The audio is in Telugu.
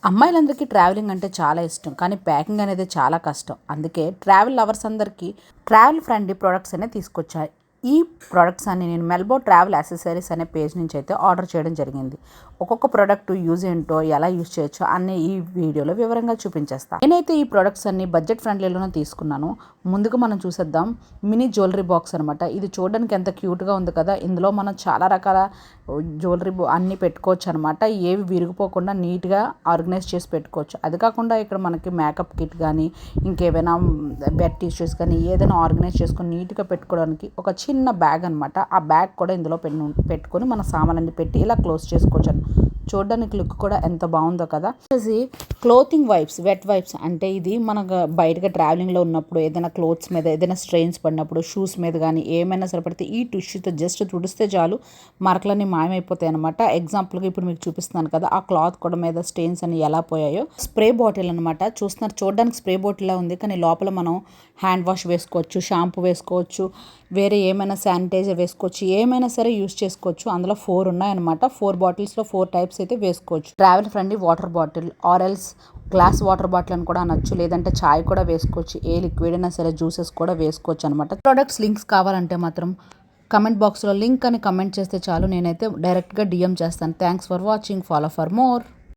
అమ్మాయిలందరికీ ట్రావెలింగ్ అంటే చాలా ఇష్టం. కానీ ప్యాకింగ్ అనేది చాలా కష్టం. అందుకే ట్రావెల్ లవర్స్ అందరికీ ట్రావెల్ ఫ్రెండ్లీ ప్రొడక్ట్స్ అనేవి తీసుకొచ్చాయి. ఈ ప్రొడక్ట్స్ అన్ని నేను మెల్బో ట్రావెల్ యాక్సెసరీస్ అనే పేజ్ నుంచి అయితే ఆర్డర్ చేయడం జరిగింది. ఒక్కొక్క ప్రోడక్ట్ యూజ్ ఏంటో, ఎలా యూజ్ చేయొచ్చో అన్ని ఈ వీడియోలో వివరంగా చూపించేస్తాను. నేనైతే ఈ ప్రొడక్ట్స్ అన్ని బడ్జెట్ ఫ్రెండ్లీలోనే తీసుకున్నాను. ముందుగా మనం చూసేద్దాం మినీ జ్యువెలరీ బాక్స్ అనమాట. ఇది చూడడానికి ఎంత క్యూట్గా ఉంది కదా. ఇందులో మనం చాలా రకాల జ్యువెలరీ అన్నీ పెట్టుకోవచ్చు అనమాట. ఏవి విరిగిపోకుండా నీట్గా ఆర్గనైజ్ చేసి పెట్టుకోవచ్చు. అది కాకుండా ఇక్కడ మనకి మేకప్ కిట్ కానీ, ఇంకేమైనా బెడ్ టిష్యూస్ కానీ ఏదైనా ఆర్గనైజ్ చేసుకొని నీట్గా పెట్టుకోవడానికి ఒక చిన్న బ్యాగ్ అనమాట. ఆ బ్యాగ్ కూడా ఇందులో పెట్టుకొని మన సామాన్లన్నీ పెట్టి ఇలా క్లోజ్ చేసుకోవచ్చు. చూడడానికి లుక్ కూడా ఎంత బాగుందో కదా. వచ్చేసి క్లోతింగ్ వైప్స్, వెట్ వైప్స్ అంటే ఇది మనకు బయటగా ట్రావెలింగ్లో ఉన్నప్పుడు ఏదైనా క్లోత్స్ మీద ఏదైనా స్ట్రెయిన్స్ పడినప్పుడు, షూస్ మీద కానీ ఏమైనా సరిపడితే ఈ టిష్యూతో జస్ట్ తుడిస్తే చాలు మరకలన్నీ మాయమైపోతాయి అనమాట. ఎగ్జాంపుల్గా ఇప్పుడు మీకు చూపిస్తున్నాను కదా, ఆ క్లాత్ కూడా మీద స్టెయిన్స్ అని ఎలా పోయాయో. స్ప్రే బాటిల్ అనమాట. చూస్తున్నారు, చూడడానికి స్ప్రే బాటిల్లా ఉంది కానీ లోపల మనం హ్యాండ్ వాష్ వేసుకోవచ్చు, షాంపూ వేసుకోవచ్చు, వేరే ఏమైనా శానిటైజర్ వేసుకోవచ్చు, ఏమైనా సరే యూస్ చేసుకోవచ్చు. అందులో 4 ఉన్నాయన్నమాట. 4 బాటిల్స్లో 4 టైప్స్ అయితే వేసుకోవచ్చు. Travel friendly water bottle or else glass water bottle అని కూడా అనొచ్చు, లేదంటే చాయ్ కూడా వేసుకోవచ్చు. ఏ లిక్విడ్ అయినా సరే జ్యూసెస్ కూడా వేసుకోవచ్చు అనమాట. ప్రొడక్ట్స్ లింక్స్ కావాలంటే మాత్రం కమెంట్ బాక్స్లో లింక్ అని కమెంట్ చేస్తే చాలు, నేనైతే డైరెక్ట్గా డిఎం చేస్తాను. Thanks for watching. Follow for more.